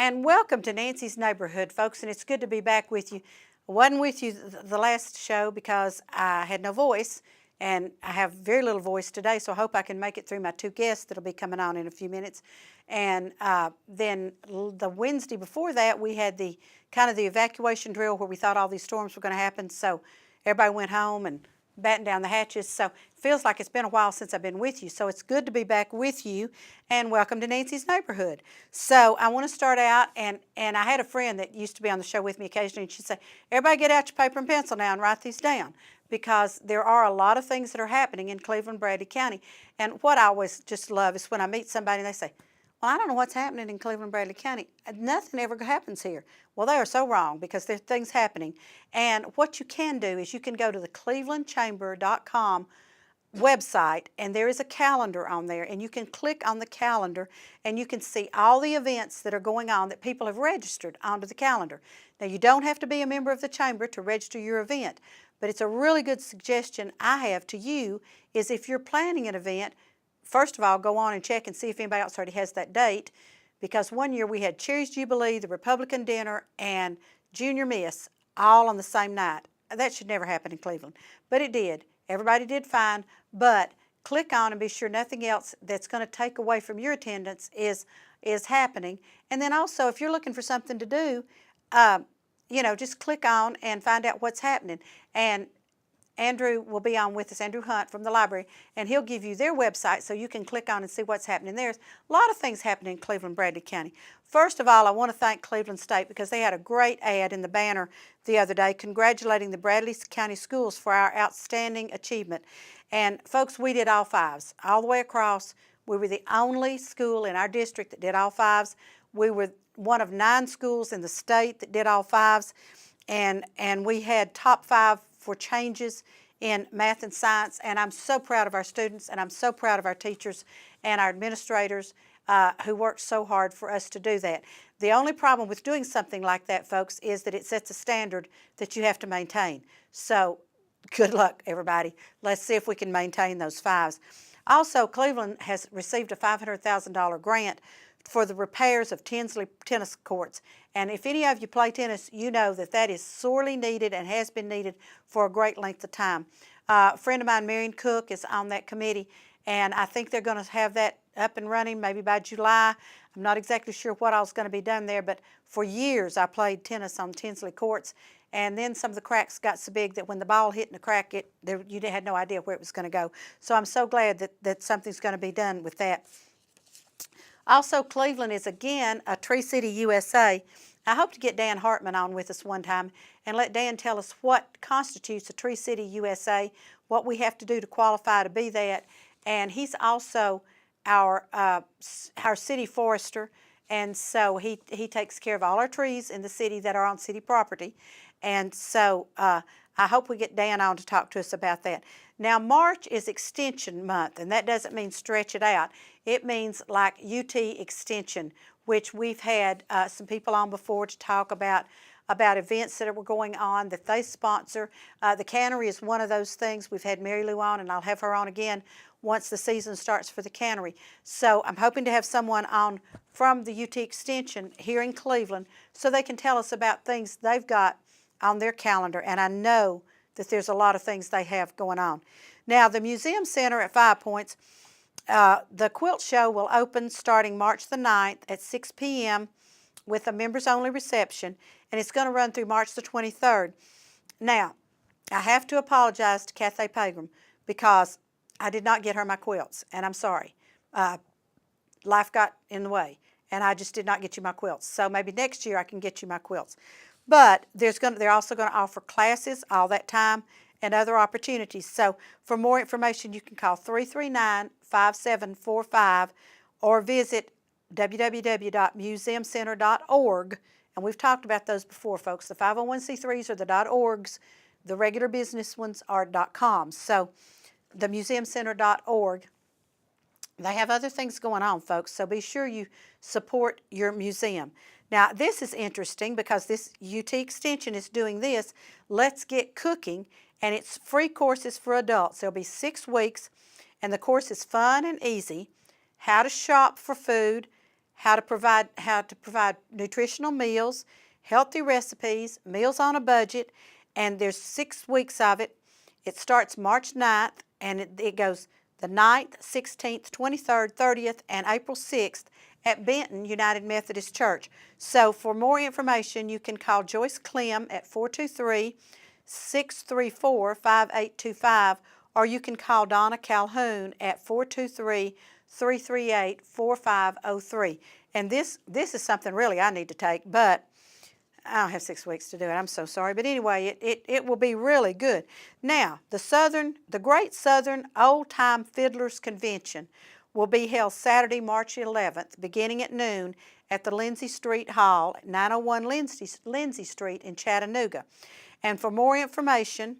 And welcome to Nancy's Neighborhood, folks, and it's good to be back with you. I wasn't with you the last show because I had no voice, and I have very little voice today, so I hope I can make it through my two guests that'll be coming on in a few minutes. And then the Wednesday before that, we had the kind of the evacuation drill where we thought all these storms were going to happen, so everybody went home and batten down the hatches. So it feels like it's been a while since I've been with you. So it's good to be back with you, and welcome to Nancy's Neighborhood. So I want to start out, and I had a friend that used to be on the show with me occasionally, and she'd say, everybody get out your paper and pencil now and write these down, because there are a lot of things that are happening in Cleveland, Bradley County. And what I always just love is when I meet somebody and they say, well, I don't know what's happening in Cleveland, Bradley County. Nothing ever happens here. Well, they are so wrong, because there's things happening. And what you can do is you can go to the clevelandchamber.com website, and there is a calendar on there, and you can click on the calendar and you can see all the events that are going on that people have registered onto the calendar. Now, you don't have to be a member of the chamber to register your event, but it's a really good suggestion I have to you is if you're planning an event, first of all, go on and check and see if anybody else already has that date, because one year we had Cherry's Jubilee, the Republican dinner, and Junior Miss all on the same night. That should never happen in Cleveland, but it did. Everybody did fine, but click on and be sure nothing else that's going to take away from your attendance is happening. And then also, if you're looking for something to do, just click on and find out what's happening. And Andrew will be on with us, Andrew Hunt from the library, and he'll give you their website so you can click on and see what's happening there. There's a lot of things happening in Cleveland, Bradley County. First of all, I want to thank Cleveland State because they had a great ad in the banner the other day congratulating the Bradley County schools for our outstanding achievement. And folks, we did all fives, all the way across. We were the only school in our district that did all fives. We were one of 9 schools in the state that did all fives, and we had top 5 for changes in math and science, and I'm so proud of our students, and I'm so proud of our teachers and our administrators who worked so hard for us to do that. The only problem with doing something like that, folks, is that it sets a standard that you have to maintain. So good luck, everybody. Let's see if we can maintain those fives. Also, Cleveland has received a $500,000 grant for the repairs of Tinsley tennis courts. And if any of you play tennis, you know that that is sorely needed and has been needed for a great length of time. A friend of mine, Marion Cook, is on that committee, and I think they're going to have that up and running maybe by July. I'm not exactly sure what all's going to be done there, but for years I played tennis on Tinsley courts, and then some of the cracks got so big that when the ball hit in the crack, you had no idea where it was going to go. So I'm so glad that something's going to be done with that. Also, Cleveland is again a Tree City USA. I hope to get Dan Hartman on with us one time and let Dan tell us what constitutes a Tree City USA, what we have to do to qualify to be that. And he's also our city forester, and so he takes care of all our trees in the city that are on city property. And so I hope we get Dan on to talk to us about that. Now, March is Extension Month, and that doesn't mean stretch it out. It means like UT Extension, which we've had some people on before to talk about events that were going on that they sponsor. The cannery is one of those things. We've had Mary Lou on, and I'll have her on again once the season starts for the cannery. So I'm hoping to have someone on from the UT Extension here in Cleveland so they can tell us about things they've got on their calendar, and I know that there's a lot of things they have going on. Now, the Museum Center at 5 Points, the quilt show will open starting March the 9th at 6 p.m. with a members-only reception, and it's going to run through March the 23rd. Now, I have to apologize to Cathay Pagram because I did not get her my quilts, and I'm sorry. Life got in the way, and I just did not get you my quilts. So maybe next year I can get you my quilts. But they're also going to offer classes all that time and other opportunities. So for more information, you can call 339-5745 or visit www.museumcenter.org. And we've talked about those before, folks. The 501c3s are the .orgs. The regular business ones are .coms. So the museumcenter.org. They have other things going on, folks, so be sure you support your museum. Now, this is interesting because this UT Extension is doing this, Let's Get Cooking, and it's free courses for adults. There'll be 6 weeks, and the course is fun and easy. How to shop for food, how to provide nutritional meals, healthy recipes, meals on a budget, and there's 6 weeks of it. It starts March 9th, and it goes the 9th, 16th, 23rd, 30th, and April 6th at Benton United Methodist Church. So for more information, you can call Joyce Clem at 423-634-5825, or you can call Donna Calhoun at 423-338-4503. And this is something really I need to take, but I don't have 6 weeks to do it. I'm so sorry. But anyway, it will be really good. Now, the Great Southern Old Time Fiddlers Convention will be held Saturday, March 11th, beginning at noon at the Lindsay Street Hall at 901 Lindsay Street in Chattanooga. And for more information,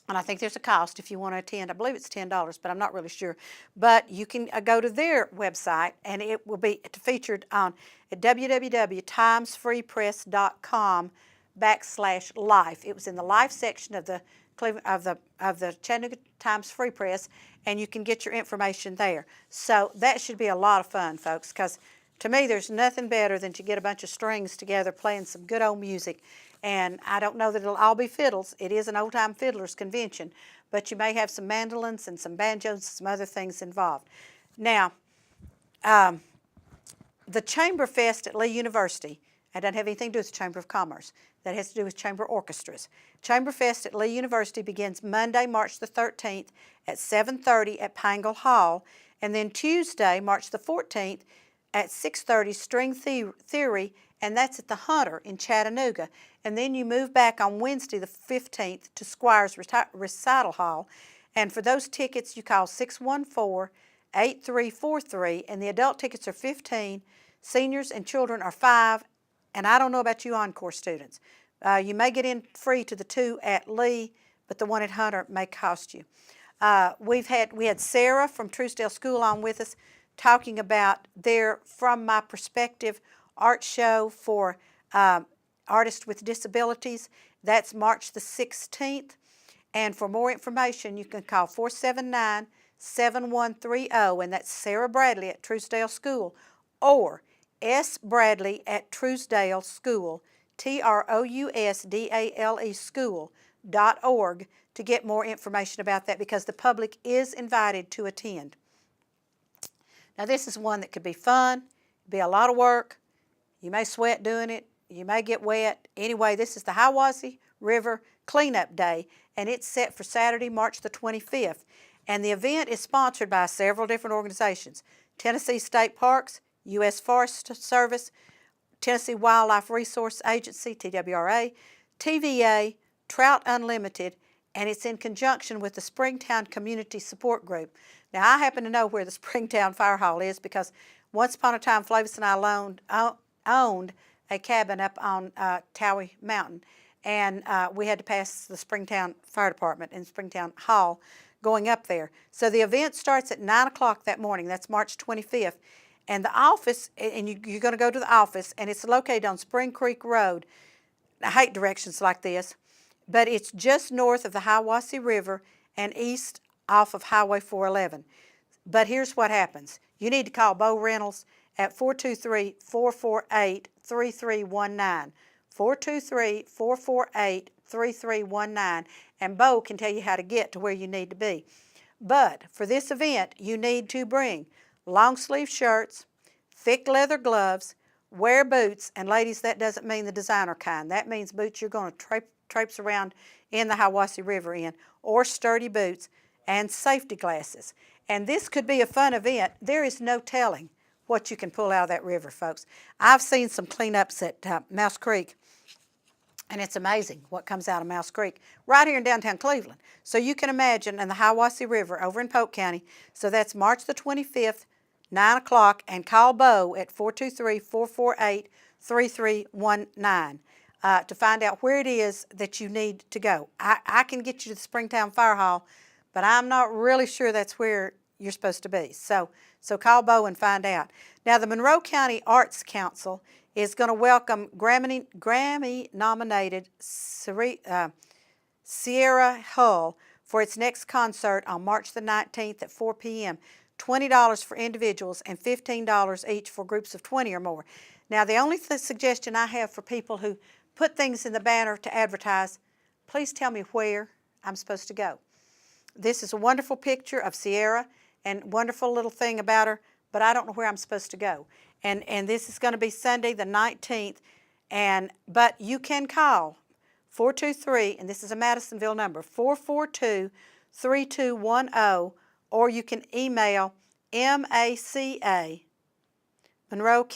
and I think there's a cost if you want to attend. I believe it's $10, but I'm not really sure. But you can go to their website, and it will be featured on at www.timesfreepress.com/life. It was in the Life section of the Chattanooga Times Free Press, and you can get your information there. So that should be a lot of fun, folks, because to me there's nothing better than to get a bunch of strings together playing some good old music. And I don't know that it'll all be fiddles. It is an old-time fiddlers convention, but you may have some mandolins and some banjos and some other things involved. Now, the Chamber Fest at Lee University, it doesn't have anything to do with the Chamber of Commerce. That has to do with chamber orchestras. Chamber Fest at Lee University begins Monday, March the 13th at 7:30 at Pangle Hall, and then Tuesday, March the 14th at 6:30 String Theory, and that's at the Hunter in Chattanooga. And then you move back on Wednesday the 15th to Squires Recital Hall. And for those tickets, you call 614-8343, and the adult tickets are $15, seniors and children are $5, and I don't know about you Encore students. You may get in free to the two at Lee, but the one at Hunter may cost you. We had Sarah from Truesdale School on with us talking about their From My Perspective art show for artists with disabilities. That's March the 16th. And for more information, you can call 479-7130, and that's Sarah Bradley at Truesdale School, or S. Bradley at Truesdale School, TROUSDALE school.org, to get more information about that, because the public is invited to attend. Now, this is one that could be fun, be a lot of work. You may sweat doing it. You may get wet. Anyway, this is the Hiwassee River Cleanup Day, and it's set for Saturday, March the 25th. And the event is sponsored by several different organizations: Tennessee State Parks, U.S. Forest Service, Tennessee Wildlife Resource Agency, TWRA, TVA, Trout Unlimited, and it's in conjunction with the Springtown Community Support Group. Now, I happen to know where the Springtown Fire Hall is, because once upon a time, Flavis and I owned a cabin up on Towie Mountain, and we had to pass the Springtown Fire Department and Springtown Hall going up there. So the event starts at 9 o'clock that morning. That's March 25th. And the office, and you're going to go to the office, and it's located on Spring Creek Road. I hate directions like this, but it's just north of the Hiwassee River and east off of Highway 411. But here's what happens. You need to call Bo Reynolds at 423-448-3319. 423-448-3319, and Bo can tell you how to get to where you need to be. But for this event, you need to bring long sleeve shirts, thick leather gloves, wear boots, and ladies, that doesn't mean the designer kind. That means boots you're going to traipse around in the Hiwassee River in, or sturdy boots, and safety glasses. And this could be a fun event. There is no telling what you can pull out of that river, folks. I've seen some cleanups at Mouse Creek, and it's amazing what comes out of Mouse Creek right here in downtown Cleveland. So you can imagine in the Hiwassee River over in Polk County. So that's March the 25th, 9 o'clock, and call Bo at 423-448-3319 to find out where it is that you need to go. I can get you to the Springtown Fire Hall, but I'm not really sure that's where you're supposed to be. So call Bo and find out. Now, the Monroe County Arts Council is going to welcome Grammy-nominated Sierra Hull for its next concert on March the 19th at 4 p.m. $20 for individuals, and $15 each for groups of 20 or more. Now, the only suggestion I have for people who put things in the banner to advertise, please tell me where I'm supposed to go. This is a wonderful picture of Sierra and wonderful little thing about her, but I don't know where I'm supposed to go. And this is going to be Sunday the 19th, but you can call 423, and this is a Madisonville number, 442-3210, or you can email MACA, Monroe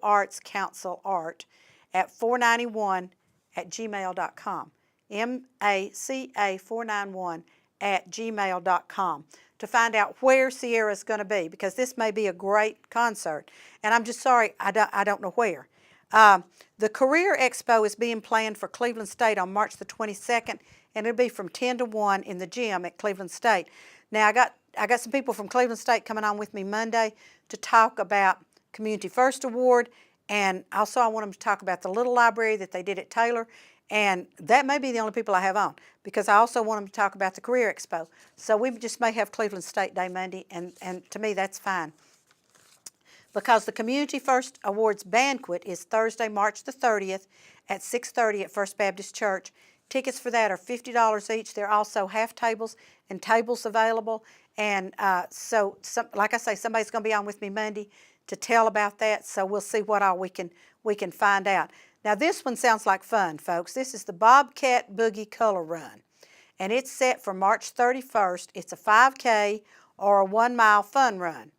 Arts Council Art, at 491@gmail.com. MACA491@gmail.com to find out where Sierra's going to be, because this may be a great concert. And I'm just sorry, I don't know where. The Career Expo is being planned for Cleveland State on March the 22nd, and it'll be from 10 to 1 in the gym at Cleveland State. Now, I got some people from Cleveland State coming on with me Monday to talk about Community First Award, and also I want them to talk about the little library that they did at Taylor, and that may be the only people I have on, because I also want them to talk about the Career Expo. So we just may have Cleveland State Day Monday, and to me that's fine. Because the Community First Awards banquet is Thursday, March the 30th at 6:30 at First Baptist Church. Tickets for that are $50 each. There are also half tables and tables available. And like I say, somebody's going to be on with me Monday to tell about that. So we'll see what all we can find out. Now this one sounds like fun, folks. This is the Bobcat Boogie Color Run, and it's set for March 31st. It's a 5K or a 1-mile fun run,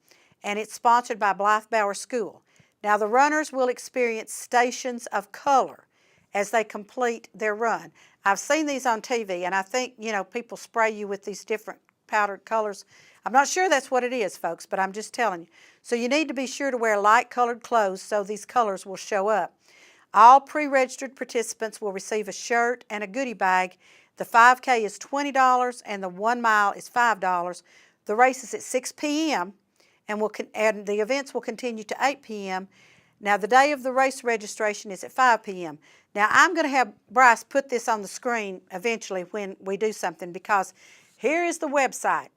and it's sponsored by Blythe Bower School. Now the runners will experience stations of color as they complete their run. I've seen these on TV, and I think, people spray you with these different powdered colors. I'm not sure that's what it is, folks, but I'm just telling you. So you need to be sure to wear light-colored clothes so these colors will show up. All pre-registered participants will receive a shirt and a goodie bag. The 5K is $20, and the 1 mile is $5. The race is at 6 p.m., and the events will continue to 8 p.m. Now, the day of the race registration is at 5 p.m. Now, I'm going to have Bryce put this on the screen eventually when we do something, because here is the website,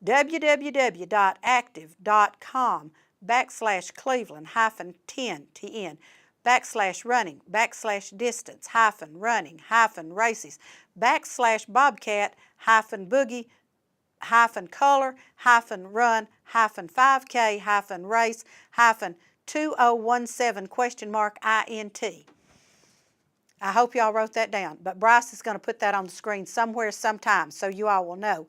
www.active.com/Cleveland-10, /running/distance-running-races /Bobcat-Boogie-color-race-2017 I hope y'all wrote that down, but Bryce is going to put that on the screen somewhere sometime so you all will know.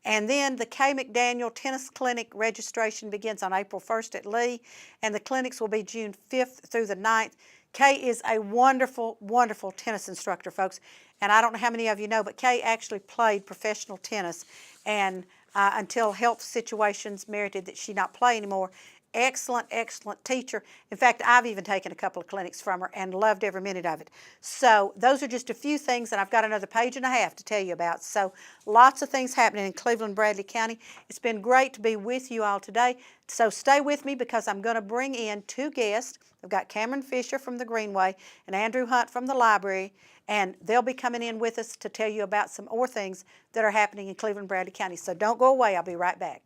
And then the Kay McDaniel Tennis Clinic registration begins on April 1st at Lee, and the clinics will be June 5th through the 9th. Kay is a wonderful, wonderful tennis instructor, folks. And I don't know how many of you know, but Kay actually played professional tennis, and until health situations merited that she not play anymore. Excellent, excellent teacher. In fact, I've even taken a couple of clinics from her and loved every minute of it. So those are just a few things, and I've got another page and a half to tell you about. So lots of things happening in Cleveland, Bradley County. It's been great to be with you all today. So stay with me, because I'm going to bring in two guests. I've got Cameron Fisher from the Greenway and Andrew Hunt from the library, and they'll be coming in with us to tell you about some more things that are happening in Cleveland, Bradley County. So don't go away. I'll be right back.